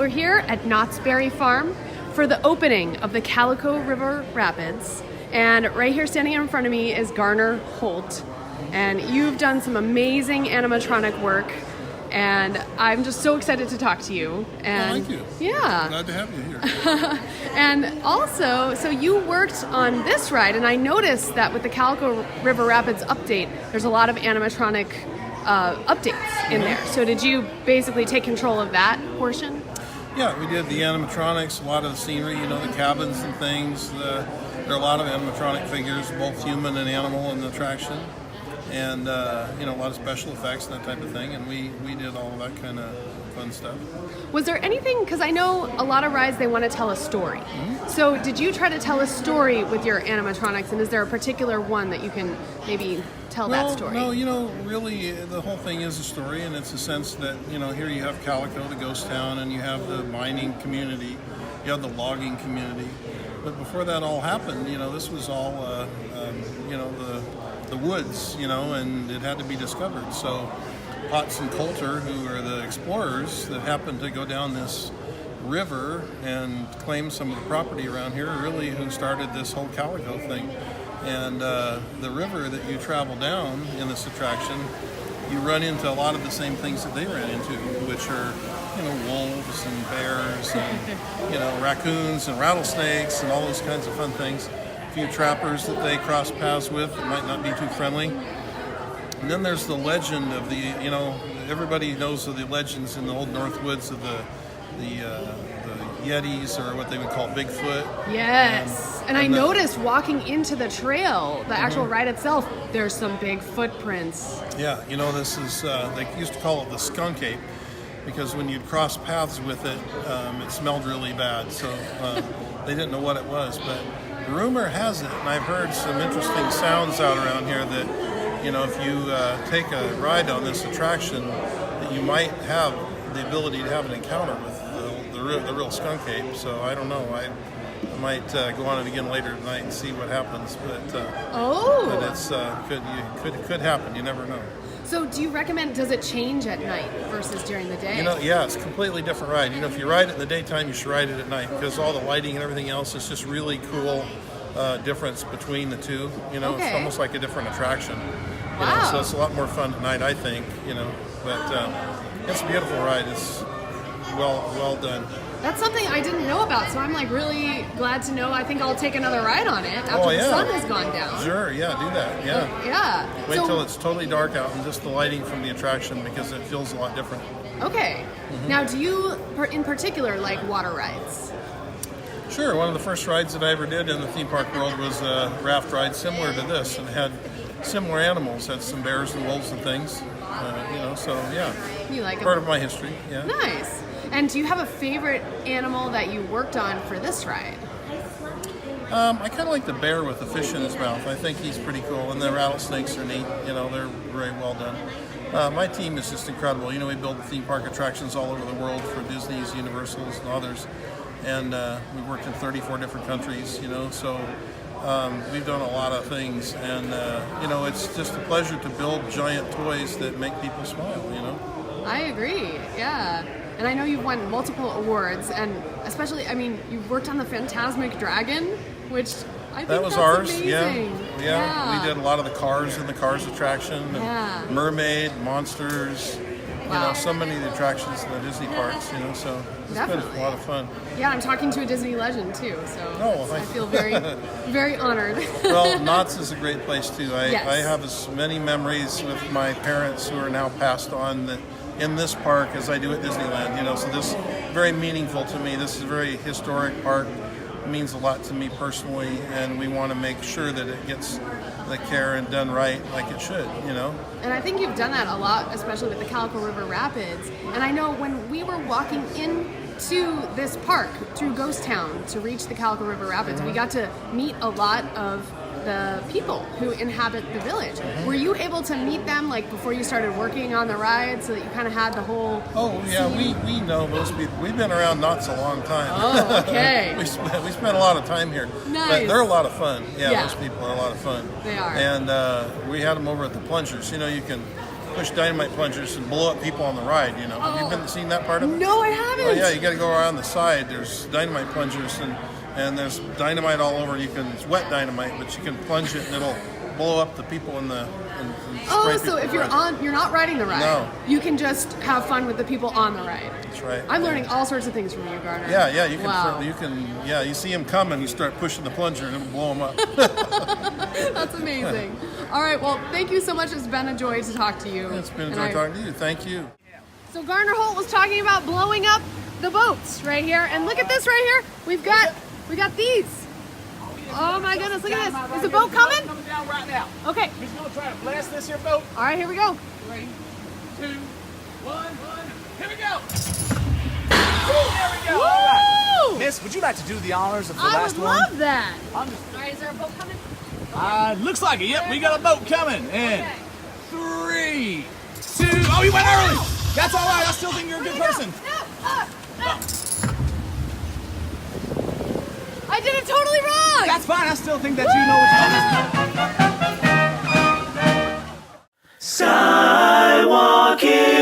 we're here at Knott's Berry Farm for the opening of the Calico River Rapids. And right here standing in front of me is Garner Holt. And you've done some amazing animatronic work. And I'm just so excited to talk to you. And thank you. Yeah. Glad to have you here. And also, so you worked on this ride, and I noticed that with the Calico River Rapids update, there's a lot of animatronic updates in there. So did you basically take control of that portion? Yeah, we did the animatronics, a lot of the scenery, the cabins and things. There are a lot of animatronic figures, both human and animal in the attraction. And, a lot of special effects and that type of thing. And we did all of that kind of fun stuff. Was there anything, because I know a lot of rides, they want to tell a story. Mm-hmm. So did you try to tell a story with your animatronics? And is there a particular one that you can maybe tell that story? No, really the whole thing is a story. And it's a sense that, here you have Calico, the ghost town, and you have the mining community. You have the logging community. But before that all happened, this was all, the woods, and it had to be discovered. So Potts and Coulter, who are the explorers that happened to go down this river and claim some of the property around here, are really who started this whole Calico thing. And the river that you travel down in this attraction, you run into a lot of the same things that they ran into, which are, wolves and bears and, raccoons and rattlesnakes and all those kinds of fun things. A few trappers that they cross paths with that might not be too friendly. And then there's the legend of the, everybody knows of the legends in the old North Woods of the Yetis, or what they would call Bigfoot. Yes. And I noticed walking into the trail, the actual ride itself, there's some big footprints. Yeah, this is, they used to call it the skunk ape, because when you'd cross paths with it, it smelled really bad. So they didn't know what it was. But rumor has it, and I've heard some interesting sounds out around here, that, if you take a ride on this attraction, that you might have the ability to have an encounter with the real skunk ape. So I don't know. I might go on it again later tonight and see what happens. But it's could happen. You never know. So do you recommend, does it change at night versus during the day? Yeah, it's a completely different ride. If you ride it in the daytime, you should ride it at night, because all the lighting and everything else is just really cool difference between the two. It's almost like a different attraction. Wow. So it's a lot more fun at night, I think, But it's a beautiful ride. It's well done. That's something I didn't know about, so I'm really glad to know. I think I'll take another ride on it after the sun has gone down. Sure, yeah, do that, yeah. Yeah. Wait till it's totally dark out and just the lighting from the attraction, because it feels a lot different. Okay. Mm-hmm. Now, do you, in particular, like water rides? Sure. One of the first rides that I ever did in the theme park world was a raft ride similar to this, and it had similar animals. Had some bears and wolves and things, so yeah. You like part them? of my history, yeah. Nice. And do you have a favorite animal that you worked on for this ride? I kind of like the bear with the fish in his mouth. I think he's pretty cool, and the rattlesnakes are neat. They're very well done. My team is just incredible. We build theme park attractions all over the world for Disney's, Universal's, and others. And we've worked in 34 different countries, so we've done a lot of things. And, it's just a pleasure to build giant toys that make people smile, I agree, yeah. And I know you've won multiple awards, and especially, you've worked on the Fantasmic Dragon, which I think that was that's ours. amazing. Yeah. We did a lot of the cars in the Cars attraction, and Mermaid, Monsters, so many of the attractions in the Disney parks, so it's been a lot of fun. Yeah, I'm talking to a Disney legend too, so I feel very, very honored. Well, Knott's is a great place too. I have as many memories with my parents who are now passed on in this park as I do at Disneyland, so this is very meaningful to me. This is a very historic park. It means a lot to me personally, and we want to make sure that it gets the care and done right like it should, And I think you've done that a lot, especially with the Calico River Rapids. And I know when we were walking into this park through Ghost Town to reach the Calico River Rapids, we got to meet a lot of the people who inhabit the village. Were you able to meet them before you started working on the ride, so that you kind of had the whole we know most people. We've been around Knott's a long time. Oh, okay. we spent a lot of time here. Nice. But they're a lot of fun. Yeah, those people are a lot of fun. They are. And we had them over at the plungers. You can push dynamite plungers and blow up people on the ride. You know, have you seen that part of it? No, I haven't. Oh yeah, you got to go around the side. There's dynamite plungers and there's dynamite all over. It's wet dynamite, but you can plunge it and it'll blow up the people in the. Oh, so if you're not riding the ride. No. You can just have fun with the people on the ride. That's right. I'm learning all sorts of things from you, Garner. Yeah, you can. Wow. You see him coming, you start pushing the plunger, and it'll blow him up. That's amazing. All right, well, thank you so much. It's been a joy to talk to you. It's been a joy talking to you. Thank you. So Garner Holt was talking about blowing up the boats right here, and look at this right here. We got these. Oh my goodness, look at this. Is the boat coming? Coming down right now. Okay. He's going to try to blast this here boat. All right, here we go. 3, 2, 1. Here we go. There we go. Woo! All right. Miss, would you like to do the honors of the I last would one? love that. I'm just, All right, is there a boat coming? looks like it. Yep, we got a boat coming. And 3, 2. Oh, you went early. That's all right. I still think you're a good person. No. I did it totally wrong. That's fine. I still think that you know what you're doing. Skywalking.